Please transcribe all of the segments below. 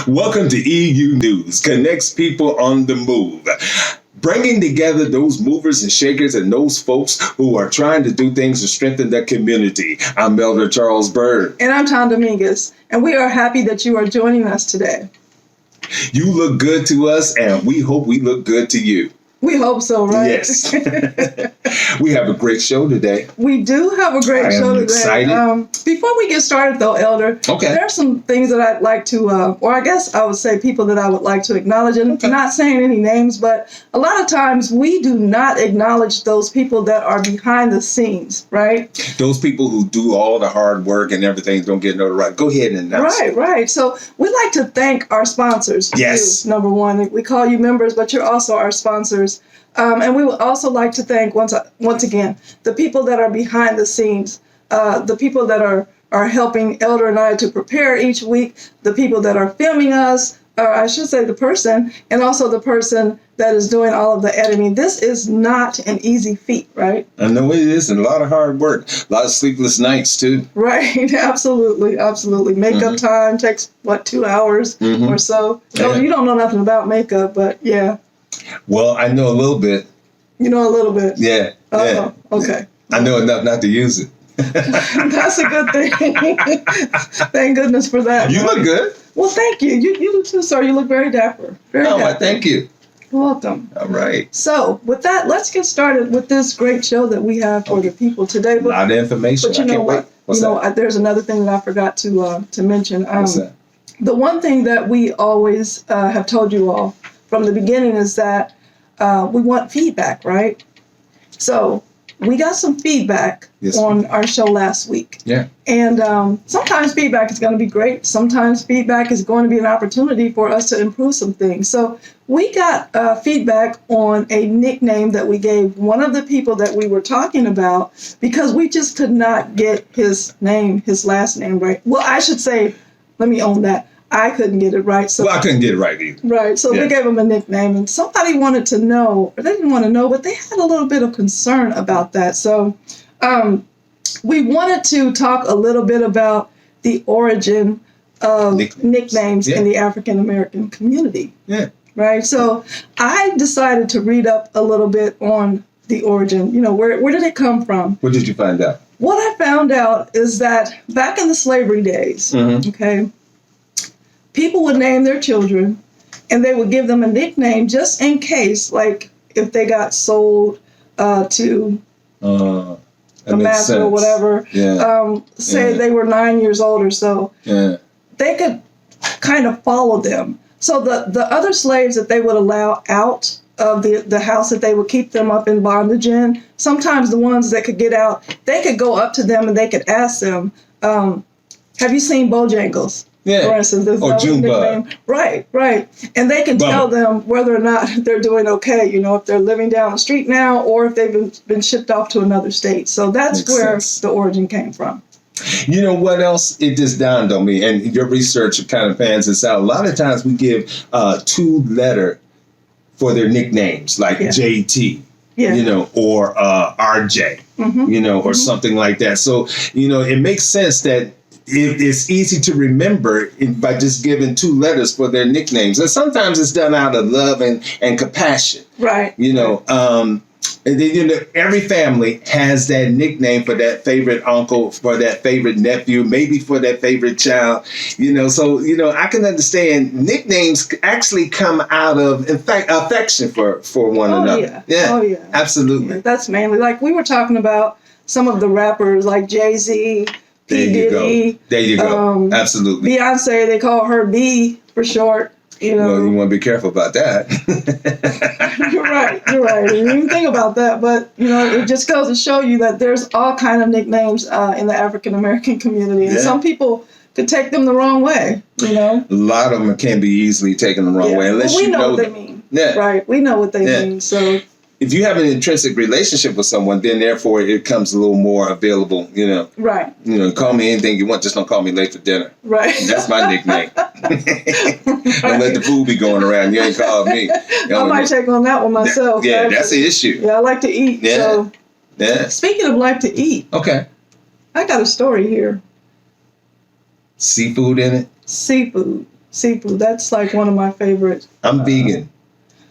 Welcome to EU News, connects people on the move. Bringing together those movers and shakers and those folks who are trying to do things to strengthen their community. I'm Elder Charles Byrd. And I'm Tonda Mingus. And we are happy that you are joining us today. You look good to us, and we hope we look good to you. We hope so, right? Yes. We have a great show today. We do have a great show today. Excited. Before we get started, though, Elder, there are some things that I'd like to, or I guess I would say people that I would like to acknowledge, and not saying any names, but a lot of times we do not acknowledge those people that are behind the scenes, right? Those people who do all the hard work and everything don't get notoriety. Go ahead and announce it. Right. So we like to thank our sponsors. Yes. You, number one. We call you members, but you're also our sponsors. And we would also like to thank, once again, the people that are behind the scenes, the people that are helping Elder and I to prepare each week, the people that are filming us, or I should say the person, and also the person that is doing all of the editing. This is not an easy feat, right? I know it is, and a lot of hard work, a lot of sleepless nights, too. Right, absolutely. Makeup time takes, 2 hours or so? Yeah. You don't know nothing about makeup, but yeah. Well, I know a little bit. You know a little bit? Yeah. Okay. I know enough not to use it. That's a good thing. Thank goodness for that. You look good. Well, thank you. You do too, sir. You look very dapper. Very dapper. Thank you. You're welcome. All right. So, with that, let's get started with this great show that we have for the people today. A lot of information. But you know what? There's another thing that I forgot to mention. What's that? The one thing that we always have told you all from the beginning is that we want feedback, right? So we got some feedback on our show last week. Yeah. And sometimes feedback is going to be great. Sometimes feedback is going to be an opportunity for us to improve some things. So we got feedback on a nickname that we gave one of the people that we were talking about because we just could not get his last name right. Well, I should say, let me own that. I couldn't get it right. So, I couldn't get it right either. Right. So we gave him a nickname, and somebody wanted to know, or they didn't want to know, but they had a little bit of concern about that. So we wanted to talk a little bit about the origin of nicknames in the African American community. Yeah. Right. So I decided to read up a little bit on the origin. Where did it come from? What did you find out? What I found out is that back in the slavery days, people would name their children and they would give them a nickname just in case, like if they got sold to a master or whatever, say they were 9 years old or so, they could kind of follow them. So the other slaves that they would allow out of the house that they would keep them up in bondage in, sometimes the ones that could get out, they could go up to them and they could ask them, have you seen Bojangles? Yeah. For instance, or Junebug. Right. And they can tell them whether or not they're doing okay, if they're living down the street now or if they've been shipped off to another state. So that's where the origin came from. You know what else? It just dawned on me, and your research kind of pans this out. A lot of times we give 2-letter for their nicknames, like JT. Or RJ, or something like that. So, it makes sense that it's easy to remember by just giving 2 letters for their nicknames. And sometimes it's done out of love and compassion. Right. And then, every family has that nickname for that favorite uncle, for that favorite nephew, maybe for that favorite child. So, I can understand nicknames actually come out of, in fact, affection for one another. Yeah. Absolutely. Yeah, that's mainly, like we were talking about some of the rappers like Jay-Z, P. Diddy. There you go. Absolutely. Beyonce, they call her B for short. Well, you want to be careful about that. You're right. I didn't even think about that. But, it just goes to show you that there's all kind of nicknames in the African American community. And some people could take them the wrong way, A lot of them can be easily taken the wrong way. Unless we know what they mean. Yeah. Right. We know what they mean. So if you have an intrinsic relationship with someone, then therefore it comes a little more available, Right. Call me anything you want, just don't call me late for dinner. Right. That's my nickname. Don't let the food be going around. You ain't called me. I might take on that one myself. That's the issue. Yeah, I like to eat. Yeah. So speaking of like to eat. Okay. I got a story here. Seafood in it? Seafood. That's like one of my favorites. I'm vegan,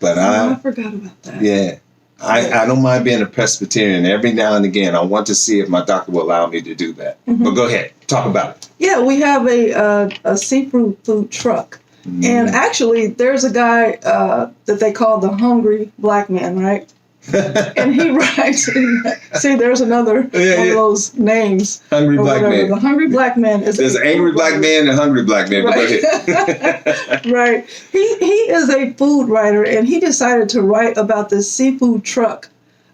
but I forgot about that. Yeah. I don't mind being a pescatarian. Every now and again, I want to see if my doctor will allow me to do that. Mm-hmm. But go ahead, talk about it. Yeah, we have a seafood food truck. Mm. And actually, there's a guy that they call the Hungry Black Man, right? And he writes, see, there's another one of those names. Hungry Black Man. The Hungry Black Man is there's an angry black man and a hungry black man. Right. Right. He is a food writer, and he decided to write about this seafood truck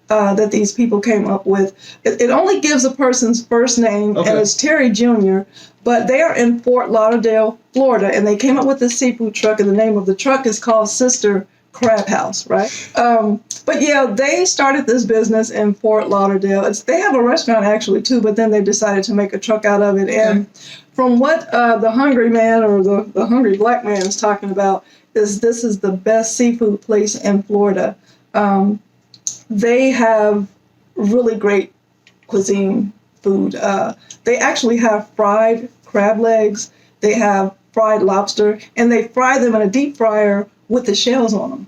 that these people came up with. It only gives a person's first name, and it's Terry Jr., but they are in Fort Lauderdale, Florida, and they came up with this seafood truck, and the name of the truck is called Sister Crab House, right? But yeah, they started this business in Fort Lauderdale. They have a restaurant actually too, but then they decided to make a truck out of it. And from what the Hungry Man or the Hungry Black Man is talking about is this is the best seafood place in Florida. They have really great cuisine food. They actually have fried crab legs. They have fried lobster, and they fry them in a deep fryer with the shells on them.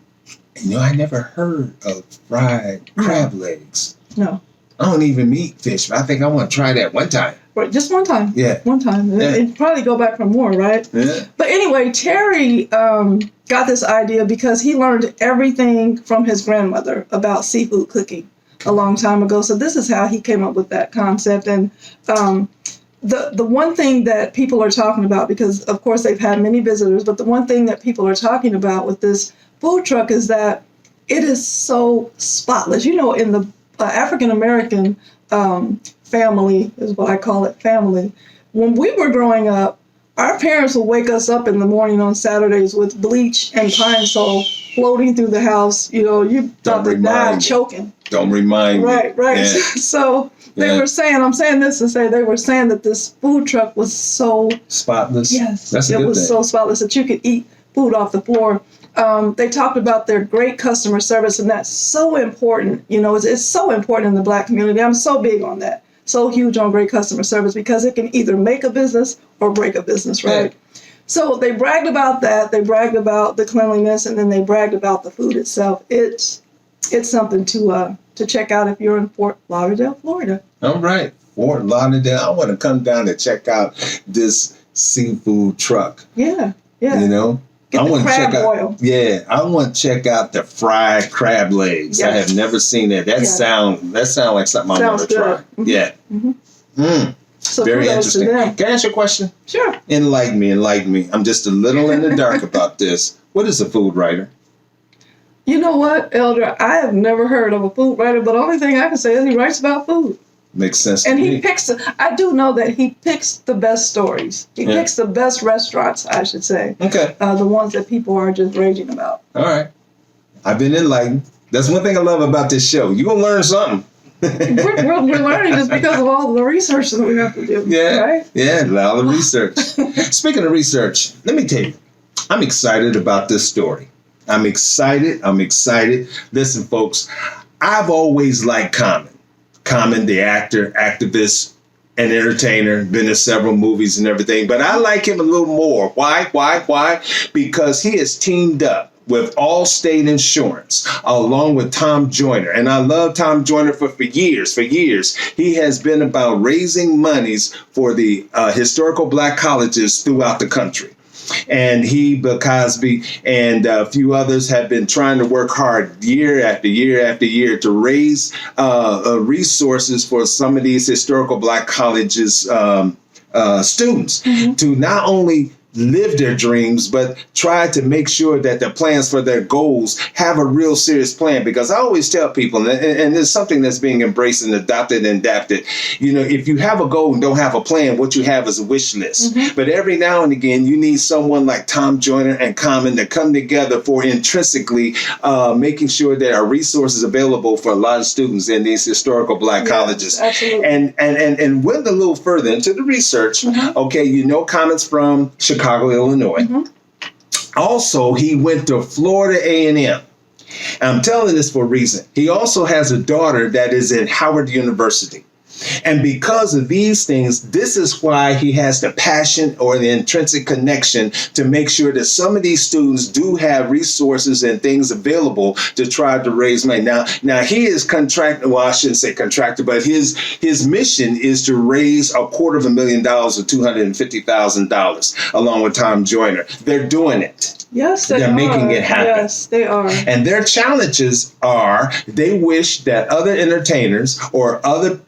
You know, I never heard of fried crab legs. No. I don't even eat fish, but I think I want to try that one time. Right, just one time. Yeah. One time. Yeah. It'd probably go back for more, right? Yeah. But anyway, Terry got this idea because he learned everything from his grandmother about seafood cooking a long time ago. So this is how he came up with that concept. And the one thing that people are talking about, because of course they've had many visitors, but the one thing that people are talking about with this food truck is that it is so spotless. You know, in the African American family, is what I call it, family. When we were growing up, our parents would wake us up in the morning on Saturdays with bleach and Pine Sol floating through the house. You know, you thought they died choking. Don't remind me. Right. Yeah. So they were saying, I'm saying this to say, they were saying that this food truck was so spotless. Yes, that's a good thing. It was so spotless that you could eat food off the floor. They talked about their great customer service, and that's so important. You know, it's so important in the Black community. I'm so big on that. So huge on great customer service because it can either make a business or break a business, right? Yeah. So they bragged about that. They bragged about the cleanliness, and then they bragged about the food itself. It's something to check out if you're in Fort Lauderdale, Florida. All right, Fort Lauderdale. I want to come down and check out this seafood truck. Yeah. You know. Get the crab oil. Yeah, I want to check out the fried crab legs. Yes. I have never seen that. That sound like something I want to try. Mm-hmm. Yeah. Mm-hmm. So very interesting. Can I ask you a question? Sure. Enlighten me. I'm just a little in the dark about this. What is a food writer? You know what, Elder? I have never heard of a food writer, but the only thing I can say is he writes about food. Makes sense. And he picks, I do know that he picks the best stories. He picks the best restaurants, I should say. Okay. The ones that people are just raging about. All right. I've been enlightened. That's one thing I love about this show. You're going to learn something. we're learning just because of all the research that we have to do. Yeah. Right? Yeah, a lot of research. Speaking of research, let me tell you, I'm excited about this story. I'm excited. Listen, folks, I've always liked Common, the actor, activist, and entertainer, been in several movies and everything, but I like him a little more. Why? Because he has teamed up with Allstate Insurance, along with Tom Joyner. And I love Tom Joyner for years. He has been about raising monies for the historical Black colleges throughout the country. And he, Bill Cosby, and a few others have been trying to work hard year after year to raise resources for some of these historical Black colleges students to not only live their dreams, but try to make sure that their plans for their goals have a real serious plan. Because I always tell people, and there's something that's being embraced and adopted and adapted, you know, if you have a goal and don't have a plan, what you have is a wish list. But every now and again, you need someone like Tom Joyner and Common to come together for intrinsically making sure that our resources available for a lot of students in these historical Black colleges. Absolutely. And went a little further into the research. Okay, you know, Common's from Chicago, Illinois. Also, he went to Florida A&M. I'm telling this for a reason. He also has a daughter that is at Howard University. And because of these things, this is why he has the passion or the intrinsic connection to make sure that some of these students do have resources and things available to try to raise money. Now he is contracted, well, I shouldn't say contracted, but his mission is to raise $250,000 or $250,000 along with Tom Joyner. They're doing it. Yes, they're making it happen. Yes, they are. And their challenges are they wish that other entertainers or other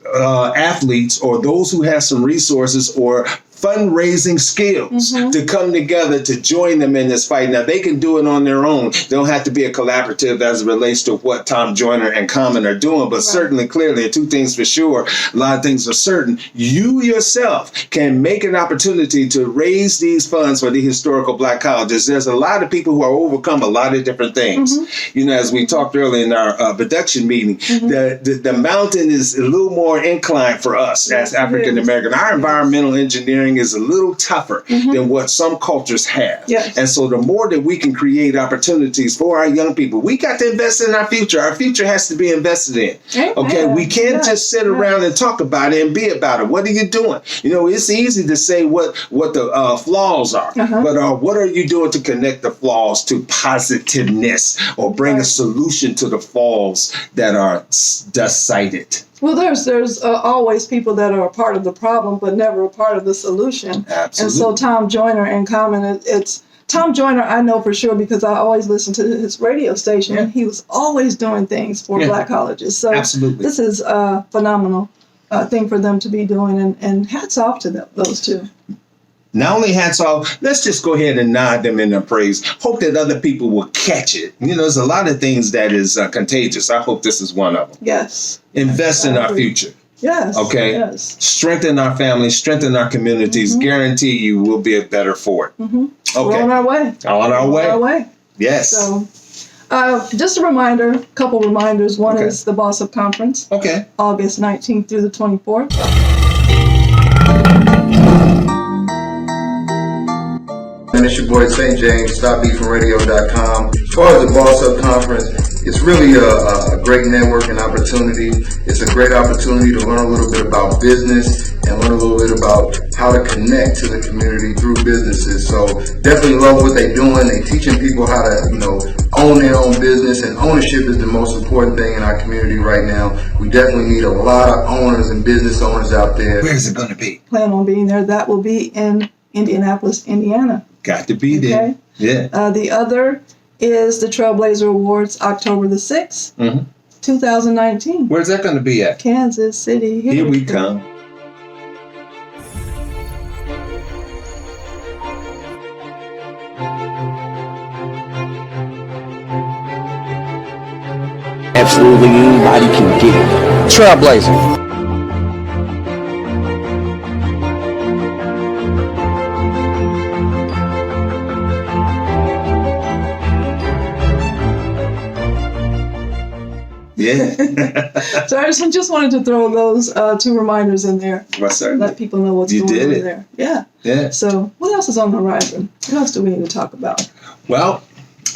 athletes or those who have some resources or fundraising skills to come together to join them in this fight. Now, they can do it on their own. They don't have to be a collaborative as it relates to what Tom Joyner and Common are doing, but certainly, clearly, two things for sure, a lot of things are certain. You yourself can make an opportunity to raise these funds for the historical Black colleges. There's a lot of people who are overcome a lot of different things. You know, as we talked earlier in our production meeting, the mountain is a little more inclined for us as African American. Our environmental engineering is a little tougher than what some cultures have. Yes. And so the more that we can create opportunities for our young people, we got to invest in our future. Our future has to be invested in. Okay, we can't just sit around and talk about it and be about it. What are you doing? You know, it's easy to say what the flaws are, but what are you doing to connect the flaws to positiveness or bring a solution to the flaws that are just cited? Well, there's always people that are a part of the problem, but never a part of the solution. Absolutely. And so Tom Joyner and Common, it's Tom Joyner, I know for sure because I always listen to his radio station, and he was always doing things for Black colleges. So this is a phenomenal thing for them to be doing, and hats off to those two. Not only hats off, let's just go ahead and nod them in their praise. Hope that other people will catch it. You know, there's a lot of things that is contagious. I hope this is one of them. Yes. Invest in our future. Yes. Okay. Yes. Strengthen our families, strengthen our communities. Guarantee you we'll be better for it. Okay. We're on our way. On our way. On our way. Yes. So, just a reminder, couple reminders. One is the Boss Up Conference. Okay. August 19th through the 24th. And it's your boy St. James, StopBeefingRadio.com. As far as the Boss Up Conference, it's really a great networking opportunity. It's a great opportunity to learn a little bit about business and learn a little bit about how to connect to the community through businesses. So definitely love what they're doing. They're teaching people how to, own their own business, and ownership is the most important thing in our community right now. We definitely need a lot of owners and business owners out there. Where is it going to be? Plan on being there. That will be in Indianapolis, Indiana. Got to be there. Yeah. The other is the Trailblazer Awards, October the 6th, 2019. Where's that going to be at? Kansas City. Here we come. Absolutely anybody can get it. Trailblazer. Yeah. So I just wanted to throw those two reminders in there. Well, certainly. Let people know what's going on there. Yeah. Yeah. So what else is on the horizon? What else do we need to talk about? Well,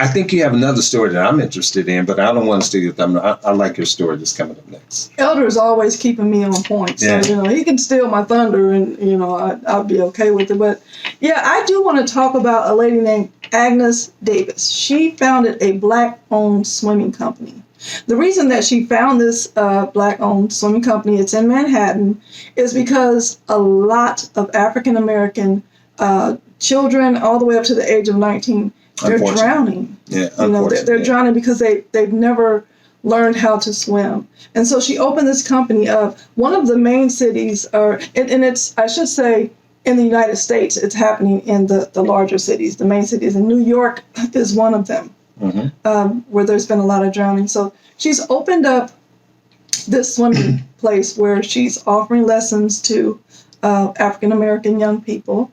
I think you have another story that I'm interested in, but I don't want to steal your thunder. I like your story that's coming up next. Elder is always keeping me on point. So, he can steal my thunder and, I'll be okay with it. But, yeah, I do want to talk about a lady named Agnes Davis. She founded a Black-owned swimming company. The reason that she found this Black-owned swimming company, it's in Manhattan, is because a lot of African-American children all the way up to the age of 19, they're drowning. Yeah, they're drowning because they've never learned how to swim. And so she opened this company up. One of the main cities and it's, I should say, in the United States, it's happening in the larger cities, the main cities. And New York is one of them, where there's been a lot of drowning. So she's opened up this swimming place where she's offering lessons to African-American young people.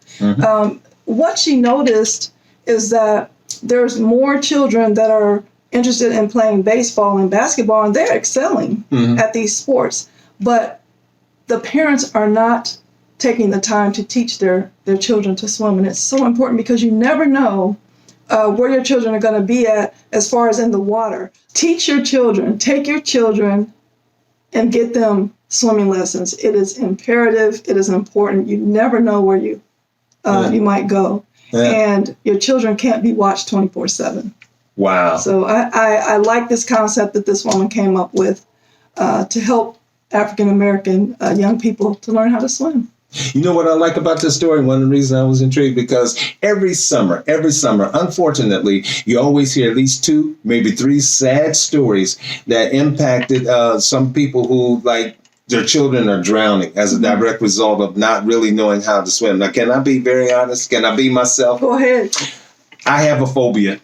What she noticed is that there's more children that are interested in playing baseball and basketball, and they're excelling at these sports. But the parents are not taking the time to teach their children to swim. And it's so important because you never know where your children are going to be at as far as in the water. Teach your children, take your children and get them swimming lessons. It is imperative. It is important. You never know where you might go. Yeah. And your children can't be watched 24/7. Wow. So I like this concept that this woman came up with to help African-American young people to learn how to swim. You know what I like about this story? One of the reasons I was intrigued, because every summer, unfortunately, you always hear at least 2, maybe 3 sad stories that impacted some people who, like, their children are drowning as a direct result of not really knowing how to swim. Now, can I be very honest? Can I be myself? Go ahead. I have a phobia.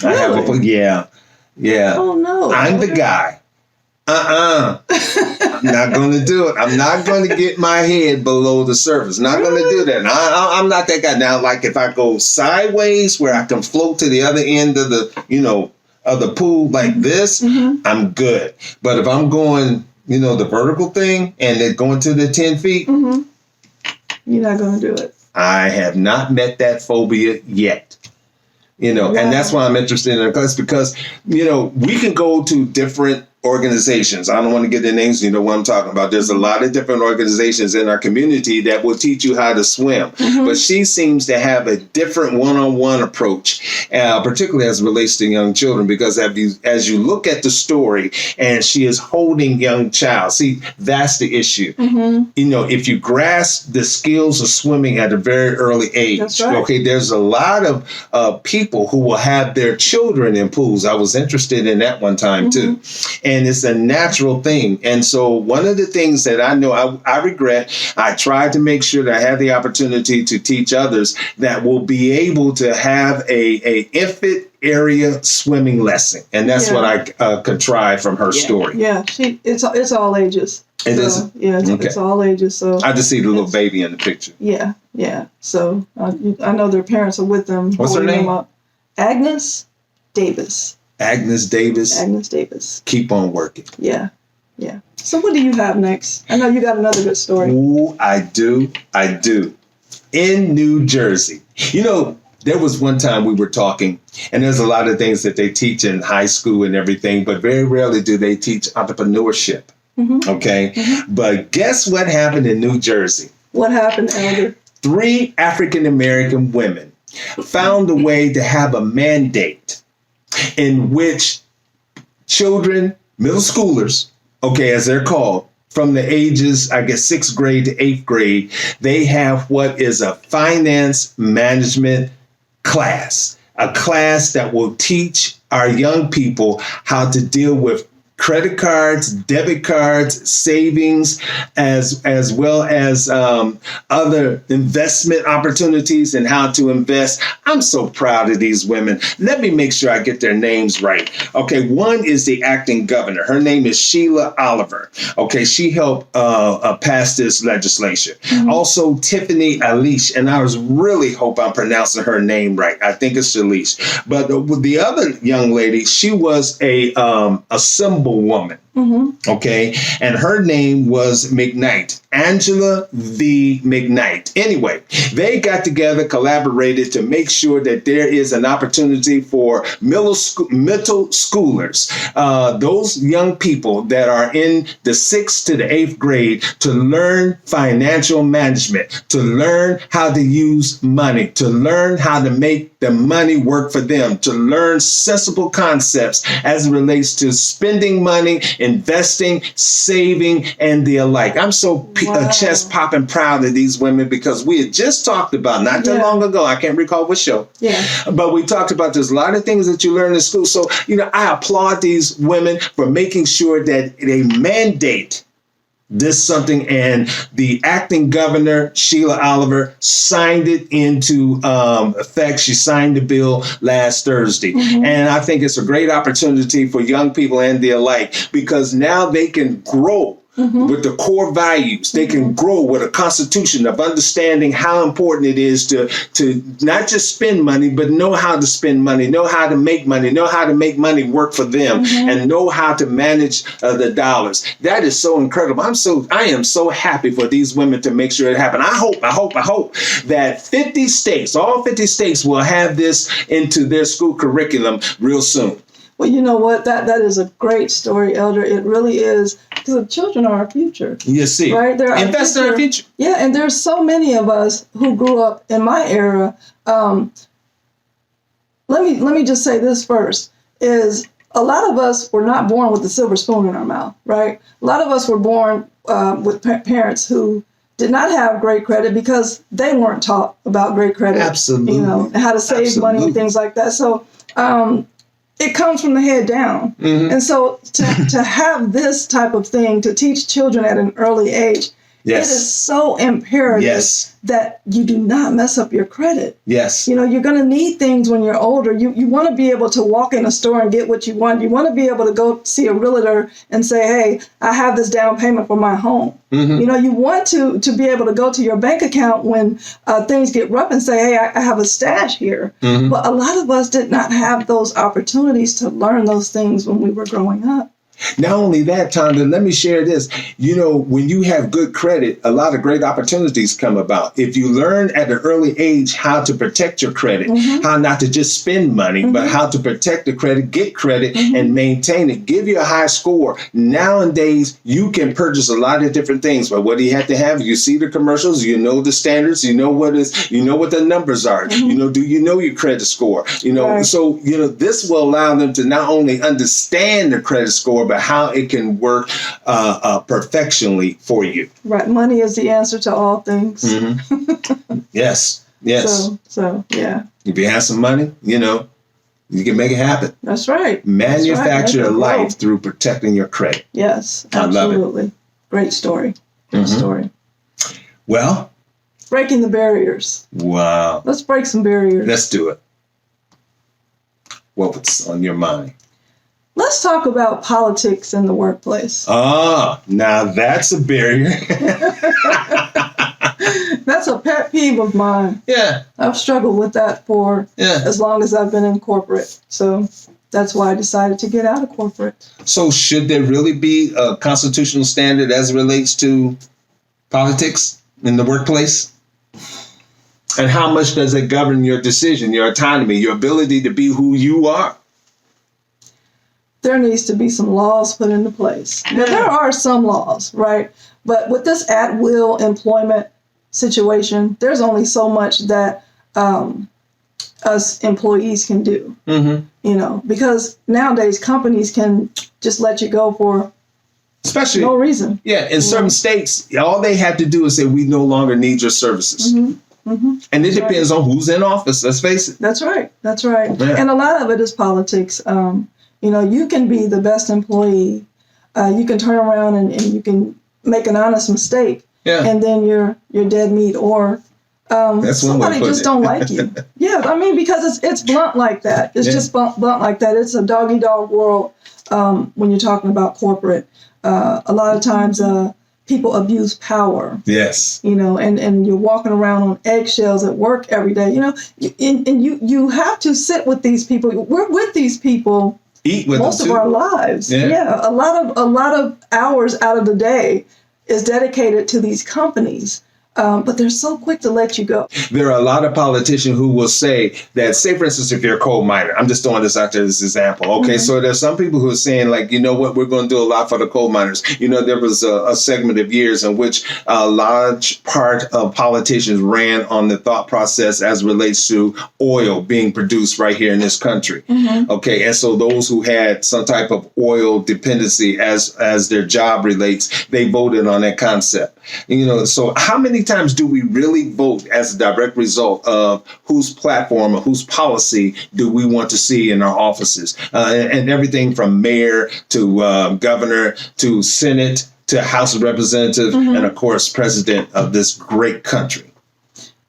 Really? I have a phobia. Yeah. Oh, no. I'm the guy. I'm not going to do it. I'm not going to get my head below the surface. Not going to do that. I'm not that guy. Now, like, if I go sideways where I can float to the other end of the, of the pool like this, I'm good. But if I'm going, the vertical thing and then going to the 10 feet, you're not going to do it. I have not met that phobia yet. Wow. And that's why I'm interested in the class, because, we can go to different organizations. I don't want to get the names, you know what I'm talking about. There's a lot of different organizations in our community that will teach you how to swim. But she seems to have a different one-on-one approach, particularly as it relates to young children, because as you look at the story and she is holding young child, see, that's the issue. If you grasp the skills of swimming at a very early age, right. Okay, there's a lot of people who will have their children in pools. I was interested in that one time too. And it's a natural thing. And so one of the things that I know I regret, I tried to make sure that I had the opportunity to teach others that will be able to have a infant area swimming lesson. And that's what I contrived from her story. Yeah, it's all ages. It is? Yeah, it's all ages. So I just see the little baby in the picture. Yeah. So I know their parents are with them. What's her name? Agnes Davis. Agnes Davis. Keep on working. Yeah. So what do you have next? I know you got another good story. Ooh, I do. In New Jersey. There was one time we were talking, and there's a lot of things that they teach in high school and everything, but very rarely do they teach entrepreneurship. Okay? But guess what happened in New Jersey? What happened, Elder? 3 African-American women found a way to have a mandate in which children, middle schoolers, as they're called, from the ages, I guess, 6th grade to 8th grade, they have what is a finance management class, a class that will teach our young people how to deal with credit cards, debit cards, savings, as well as other investment opportunities and how to invest. I'm so proud of these women. Let me make sure I get their names right. Okay, one is the acting governor. Her name is Sheila Oliver. Okay, she helped pass this legislation. Also, Tiffany Alish, and I really hope I'm pronouncing her name right. I think it's Alish. But the other young lady, she was a symbol woman. Okay, and her name was McKnight, Angela V. McKnight. Anyway, they got together, collaborated to make sure that there is an opportunity for middle schoolers, those young people that are in the 6th to the 8th grade, to learn financial management, to learn how to use money, to learn how to make the money work for them, to learn sensible concepts as it relates to spending money, investing, saving, and the alike. I'm so chest popping proud of these women, because we had just talked about, not too long ago, I can't recall what show, but we talked about there's a lot of things that you learn in school. So, I applaud these women for making sure that they mandate this something, and the acting governor, Sheila Oliver, signed it into effect. She signed the bill last Thursday. And I think it's a great opportunity for young people and the alike, because now they can grow with the core values. They can grow with a constitution of understanding how important it is to not just spend money, but know how to spend money, know how to make money, know how to make money work for them, and know how to manage the dollars. That is so incredible. I am so happy for these women to make sure it happens. I hope that 50 states, all 50 states will have this into their school curriculum real soon. Well, you know what? That is a great story, Elder. It really is, because the children are our future. You see, right? They're invest in our future. Yeah, and there's so many of us who grew up in my era. Let me just say this first: is a lot of us were not born with a silver spoon in our mouth, right? A lot of us were born with parents who did not have great credit because they weren't taught about great credit. Absolutely. You know, how to save money and things like that. So it comes from the head down. And so to have this type of thing to teach children at an early age, it is so imperative that you do not mess up your credit. Yes. You know, you're going to need things when you're older. You want to be able to walk in a store and get what you want. You want to be able to go see a realtor and say, hey, I have this down payment for my home. You know, you want to be able to go to your bank account when things get rough and say, hey, I have a stash here. But a lot of us did not have those opportunities to learn those things when we were growing up. Not only that, Tonda, let me share this. You know, when you have good credit, a lot of great opportunities come about. If you learn at an early age how to protect your credit, how not to just spend money, but how to protect the credit, get credit, and maintain it, give you a high score. Nowadays, you can purchase a lot of different things. But what do you have to have? You see the commercials, you know the standards, you know what the numbers are. You know, do you know your credit score? You know, so, you know, this will allow them to not only understand the credit score, but how it can work perfectionly for you. Right. Money is the answer to all things. Yes. So, yeah. If you have some money, you know, you can make it happen. That's right. Manufacture a life through protecting your credit. Yes, absolutely. I love it. Great story. Great story. Well. Breaking the barriers. Wow. Let's break some barriers. Let's do it. What's on your mind? Let's talk about politics in the workplace. Now that's a barrier. That's a pet peeve of mine. Yeah. I've struggled with that for as long as I've been in corporate. So that's why I decided to get out of corporate. So should there really be a constitutional standard as it relates to politics in the workplace? And how much does it govern your decision, your autonomy, your ability to be who you are? There needs to be some laws put into place. Now, there are some laws, right? But with this at-will employment situation, there's only so much that us employees can do, you know, because nowadays companies can just let you go for no reason. Yeah, in certain states, all they have to do is say, we no longer need your services. And it depends on who's in office, let's face it. That's right. That's right. Yeah. And a lot of it is politics. You know, you can be the best employee. You can turn around and you can make an honest mistake. Yeah. And then you're dead meat, or somebody just don't like you. Yeah, I mean, because it's blunt like that. It's just blunt like that. It's a dog-eat-dog world when you're talking about corporate. A lot of times people abuse power. Yes. You know, and you're walking around on eggshells at work every day. You know, and you have to sit with these people. We're with these people. Eat with most of our lives. Yeah. A lot of hours out of the day is dedicated to these companies. But they're so quick to let you go. There are a lot of politicians who will say that, say, for instance, if you're a coal miner, I'm just throwing this out there as an example. Okay, so there's some people who are saying, like, you know what, we're going to do a lot for the coal miners. You know, there was a segment of years in which a large part of politicians ran on the thought process as relates to oil being produced right here in this country. Okay, and so those who had some type of oil dependency as their job relates, they voted on that concept. You know, so how many times do we really vote as a direct result of whose platform or whose policy do we want to see in our offices? And everything from mayor to governor to Senate to House of Representatives and, of course, president of this great country.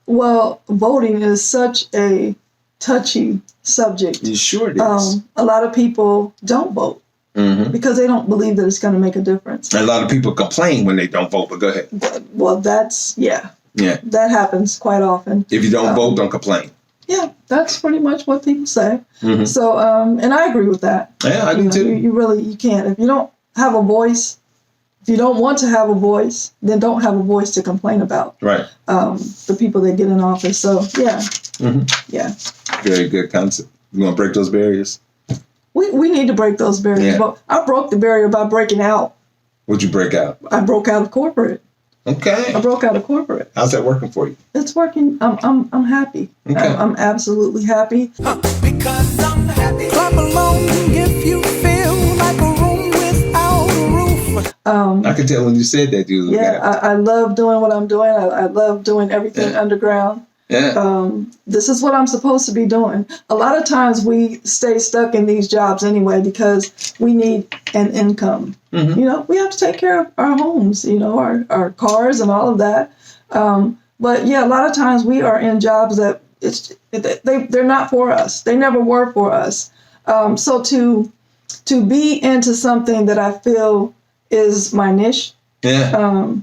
Well, voting is such a touchy subject. It sure is. A lot of people don't vote. Because they don't believe that it's going to make a difference. And a lot of people complain when they don't vote, but go ahead. Well, that's, that happens quite often. If you don't vote, don't complain. Yeah, that's pretty much what people say. So, and I agree with that. Yeah, I do too. You can't. If you don't have a voice, if you don't want to have a voice, then don't have a voice to complain about. Right. The people that get in office. So, yeah. Very good concept. You want to break those barriers? we need to break those barriers. Yeah. But I broke the barrier by breaking out. What'd you break out? I broke out of corporate. Okay. I broke out of corporate. How's that working for you? It's working. I'm happy. Okay. I'm absolutely happy. Because I'm happy. Clap along if you feel like a room without a roof. I could tell when you said that, you. Yeah, I love doing what I'm doing. I love doing everything underground. Yeah. This is what I'm supposed to be doing. A lot of times we stay stuck in these jobs anyway because we need an income. Mm-hmm. You know, we have to take care of our homes, you know, our cars and all of that. But yeah, a lot of times we are in jobs that they're not for us. They never were for us. So to be into something that I feel is my niche. Yeah.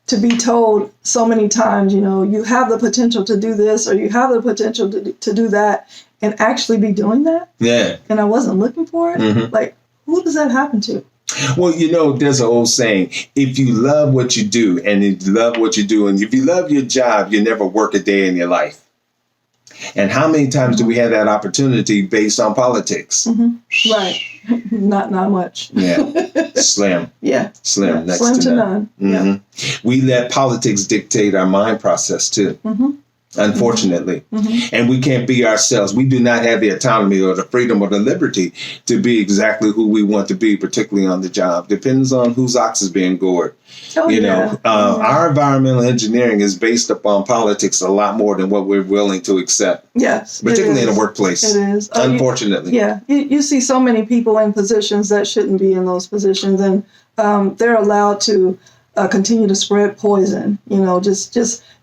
To be told so many times, you know, you have the potential to do this or you have the potential to do that and actually be doing that. Yeah. And I wasn't looking for it. Mm-hmm. Like, who does that happen to? Well, you know, there's an old saying, if you love what you do and if you love what you do and if you love your job, you never work a day in your life. And how many times do we have that opportunity based on politics? Mm-hmm. Right. Not much. Yeah. Slim. Yeah. Slim. Yeah. Next Slim to to none. none. Mm-hmm. Yeah. We let politics dictate our mind process too. Mm-hmm. Unfortunately. Mm-hmm. And we can't be ourselves. We do not have the autonomy or the freedom or the liberty to be exactly who we want to be, particularly on the job. Depends on whose ox is being gored. Oh, You yeah. know, our environmental engineering is based upon politics a lot more than what we're willing to accept, Yes. particularly it in is. the workplace. It is. Unfortunately. You see so many people in positions that shouldn't be in those positions, and they're allowed to continue to spread poison. You know, just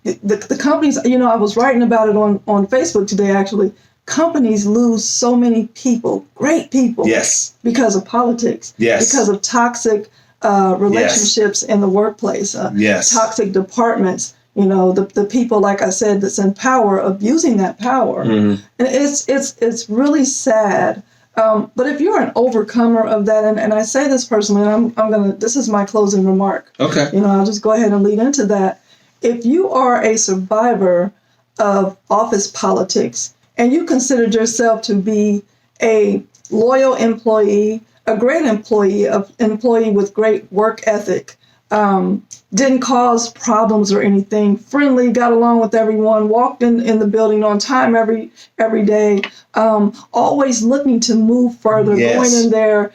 the companies. You know, I was writing about it on Facebook today. Actually, companies lose so many people, great people, Yes. because of politics. Yes. Because of toxic relationships in the workplace. Yes. Toxic departments. You know, the people, like I said, that's in power, abusing that power. Mm-hmm. And it's really sad. But if you're an overcomer of that, and I say this personally, and this is my closing remark. Okay. You know, I'll just go ahead and lead into that. If you are a survivor of office politics and you considered yourself to be a loyal employee, a great employee, an employee with great work ethic, didn't cause problems or anything, friendly, got along with everyone, walked in the building on time every day, always looking to move further, Yes. going in there,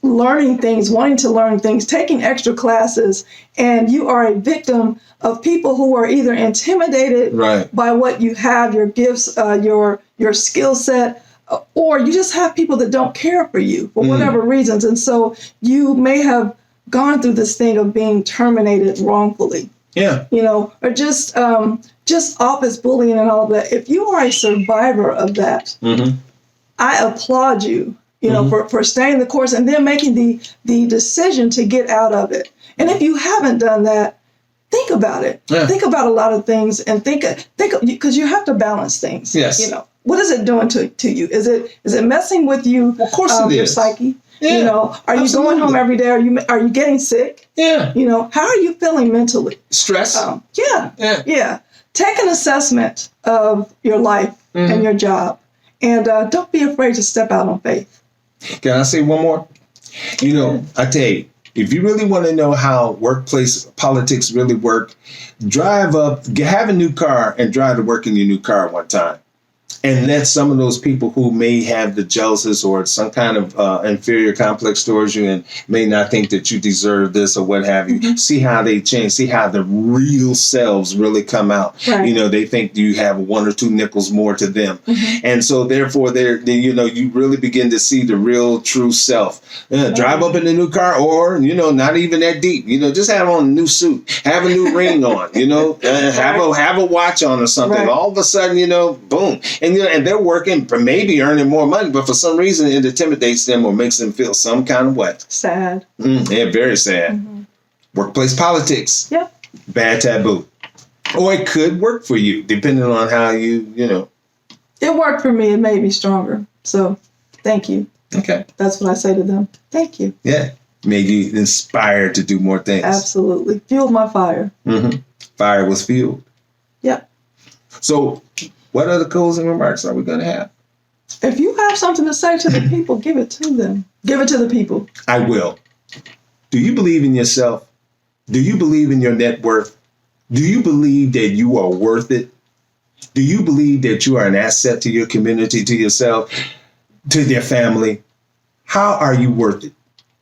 learning things, wanting to learn things, taking extra classes, and you are a victim of people who are either intimidated Right. by what you have, your gifts, your skill set, or you just have people that don't care for you for whatever reasons. And so you may have gone through this thing of being terminated wrongfully, Yeah. you know, or just office bullying and all of that. If you are a survivor of that, Mm-hmm. I applaud you, you know, for staying the course and then making the decision to get out of it. And if you haven't done that, think about it. Yeah. Think about a lot of things and think because you have to balance things. Yes. You know, what is it doing to you? Is it messing with you? Of course it your is. psyche. Yeah, You know, are you going home absolutely. every day? Are you getting sick? Yeah. You know, how are you feeling mentally? Stress. Yeah. Take an assessment of your life and your job, and don't be afraid to step out on faith. Can I say one more? You know, I tell you, if you really want to know how workplace politics really work, drive up, have a new car and drive to work in your new car one time. And let some of those people who may have the jealousies or some kind of inferior complex towards you and may not think that you deserve this or what have you, see how they change, see how the real selves really come out. Right. You know, they think you have 1 or 2 nickels more to them. And so therefore, you know, you really begin to see the real true self. Drive up in the new car or, you know, not even that deep. You know, just have on a new suit, have a new ring on, you know, have a watch on or something. Right. All of a sudden, you know, boom. And you know, and they're working, maybe earning more money, but for some reason it intimidates them or makes them feel some kind of way. Sad. Yeah, very sad. Workplace politics. Yep. Bad taboo. Or it could work for you, depending on how you know. It worked for me. It made me stronger. So, thank you. Okay. That's what I say to them. Thank you. Yeah. Made you inspired to do more things. Absolutely. Fueled my fire. Fire was fueled. Yep. So, what other closing remarks are we going to have? If you have something to say to the people, give it to them. Give it to the people. I will. Do you believe in yourself? Do you believe in your net worth? Do you believe that you are worth it? Do you believe that you are an asset to your community, to yourself, to their family? How are you worth it?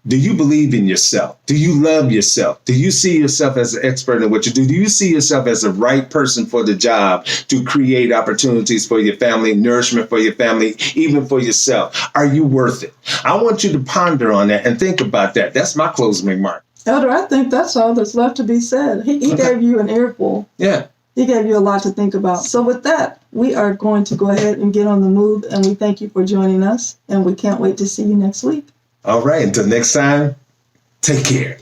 Do you believe in yourself? Do you love yourself? Do you see yourself as an expert in what you do? Do you see yourself as the right person for the job to create opportunities for your family, nourishment for your family, even for yourself? Are you worth it? I want you to ponder on that and think about that. That's my closing remark. Elder, I think that's all that's left to be said. He Okay. gave you an earful. Yeah. He gave you a lot to think about. So with that, we are going to go ahead and get on the move, and we thank you for joining us, and we can't wait to see you next week. All right. Until next time, take care.